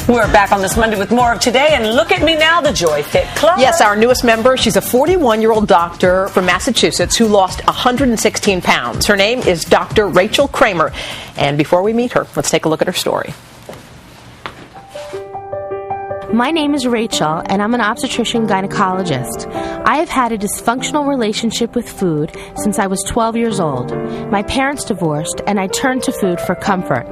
We're back on this Monday with more of Today, and look at me now, the Joy Fit Club. Yes, our newest member. She's a 41-year-old doctor from Massachusetts who lost 116 pounds. Her name is Dr. Rachel Kramer. And before we meet her, let's take a look at her story. My name is Rachel, and I'm an obstetrician gynecologist. I have had a dysfunctional relationship with food since I was 12 years old. My parents divorced, and I turned to food for comfort.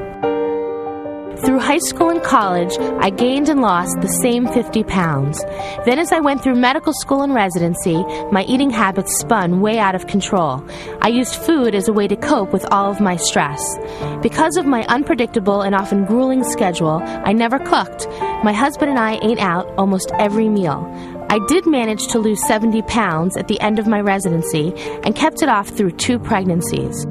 Through high school and college, I gained and lost the same 50 pounds. Then as I went through medical school and residency, my eating habits spun way out of control. I used food as a way to cope with all of my stress. Because of my unpredictable and often grueling schedule, I never cooked. My husband and I ate out almost every meal. I did manage to lose 70 pounds at the end of my residency and kept it off through 2 pregnancies.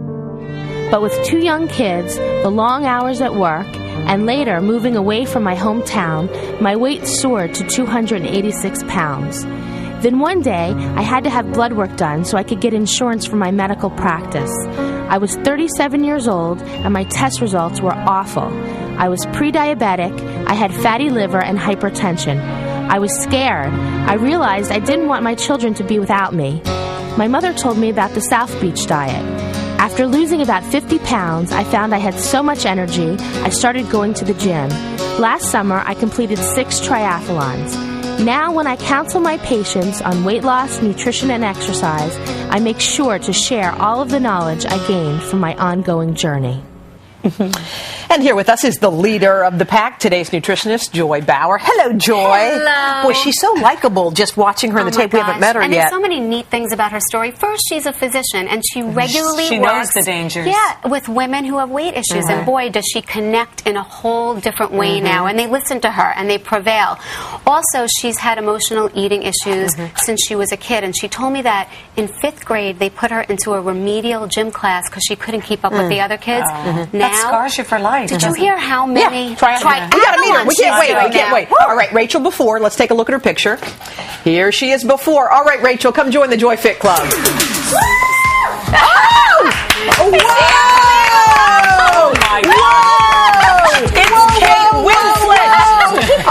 But with 2 young kids, the long hours at work, and later moving away from my hometown, my weight soared to 286 pounds. Then one day, I had to have blood work done so I could get insurance for my medical practice. I was 37 years old, and my test results were awful. I was pre-diabetic, I had fatty liver and hypertension. I was scared. I realized I didn't want my children to be without me. My mother told me about the South Beach diet. After losing about 50 pounds, I found I had so much energy, I started going to the gym. Last summer, I completed 6 triathlons. Now, when I counsel my patients on weight loss, nutrition, and exercise, I make sure to share all of the knowledge I gained from my ongoing journey. And here with us is the leader of the pack, today's nutritionist, Joy Bauer. Hello, Joy. Hello. Boy, she's so likable just watching her on the tape. We haven't met her and yet. There's so many neat things about her story. First, she's a physician, and she regularly She knows the dangers. Yeah, with women who have weight issues. And boy, does she connect in a whole different way now. And they listen to her, and they prevail. Also, she's had emotional eating issues since she was a kid. And she told me that in 5th grade, they put her into a remedial gym class because she couldn't keep up with the other kids. Now, that scars you for life. Did you hear how many We got to meet her. We can't wait. All right, Rachel before. Let's take a look at her picture. Here she is before. All right, Rachel, come join the Joy Fit Club. Oh! Wow! Oh, my God. It's Kate Winslet.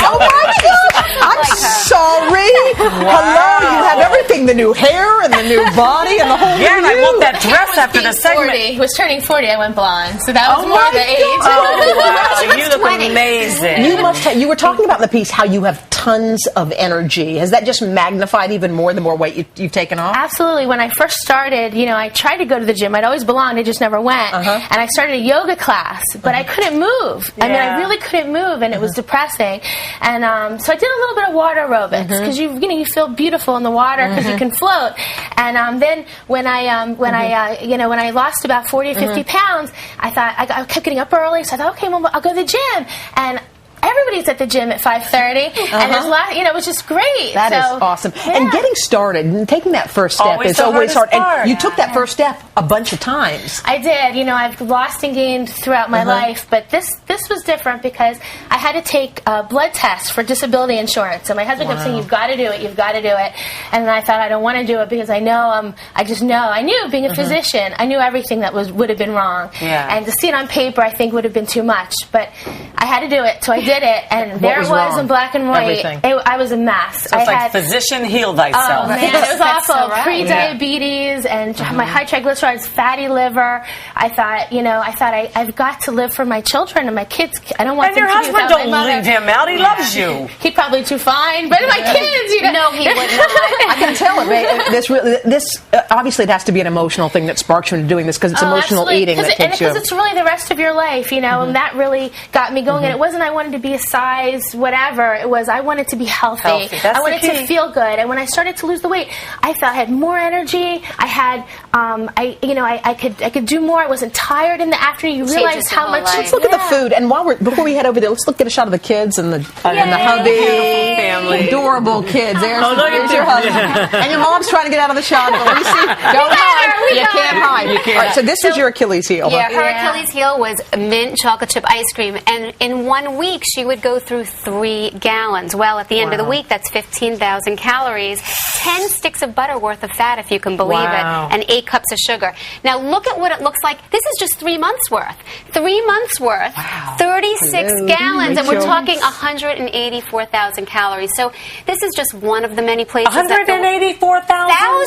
Oh, my God. I'm sorry. Hello, you have everything. The new hair and the new body and the whole Yeah, and I want that dress after the segment. 40. Was turning 40, I went blonde. So that was more my the age. Oh, wow. You look amazing. You must have, you were talking about in the piece how you have tons of energy. Has that just magnified even more the more weight you've taken off? Absolutely. When I first started, I tried to go to the gym. I'd always belonged. I just never went. And I started a yoga class, but I couldn't move. I mean, I really couldn't move, and it was depressing. And so I did a little bit of water aerobics because you feel beautiful in the water because you can float. And then when I lost about 40 or 50 pounds, I thought I kept getting up early, so I thought, okay, well, I'll go to the gym. And everybody's at the gym at 5:30, and there's it was just great. That is awesome. Yeah. And getting started and taking that first step is always hard. And you took that first step a bunch of times. I did. I've lost and gained throughout my life, but this was different because I had to take a blood test for disability insurance. And my husband kept saying, "You've got to do it. You've got to do it." And I thought, I don't want to do it because I know I knew being a physician, I knew everything that would have been wrong. Yeah. And to see it on paper, I think would have been too much. But I had to do it, so I did it, and there it was in black and white. I was a mess. So it's like physician heal thyself. Oh man, it was awful. So right. Pre-diabetes and my high triglycerides, fatty liver. I thought, I've got to live for my children and my kids. I don't want And them your to be husband without my don't mother. leave him out. He loves you. He'd probably do fine, but my kids, No, he would not. I can tell it. This obviously it has to be an emotional thing that sparks you into doing this because it's emotional eating that takes you. Because it's really the rest of your life, and that really got me going. And it wasn't I wanted to be a size whatever. It was I wanted to be healthy. I wanted to feel good. And when I started to lose the weight, I felt I had more energy. I had, I could do more. I wasn't tired in the afternoon. You realize how much. Let's look at the food. And before we head over there, let's get a shot of the kids and the hubby, beautiful family, adorable kids. There's your husband, and your mom's trying to get out of the shot. Don't hide. You can't hide. All right, so this was your Achilles heel. Yeah, her Achilles heel was mint chocolate chip ice cream, and in 1 week she would go through 3 gallons. Well, at the end of the week, that's 15,000 calories, 10 sticks of butter worth of fat, if you can believe it, and 8 cups of sugar. sugar. Now look at what it looks like. This is just 3 months worth. 3 months worth, 36 gallons, and we're talking 184,000 calories. So this is just one of the many places. 184,000?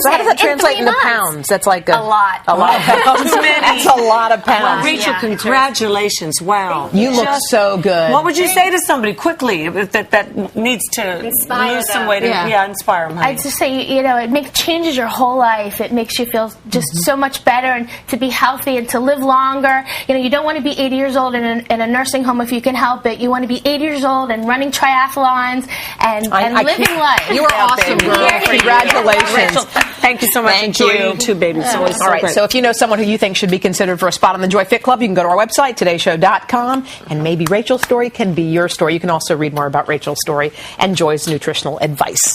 So how does that translate into pounds? That's like a lot. A lot of pounds. That's a lot of pounds. Rachel, congratulations. Wow. You look so good. What would you say to somebody quickly that needs to lose some weight? Inspire them. I'd just say, it changes your whole life. It makes you feel just so much better, and to be healthy and to live longer. You don't want to be 80 years old in a nursing home if you can help it. You want to be 80 years old and running triathlons and living life. You are awesome, girl. Congratulations. Rachel, thank you so much. Thank you. You too, baby. It's always All right, so if you know someone who you think should be considered for a spot on the Joy Fit Club, you can go to our website, todayshow.com, and maybe Rachel's story can be your story. You can also read more about Rachel's story and Joy's nutritional advice.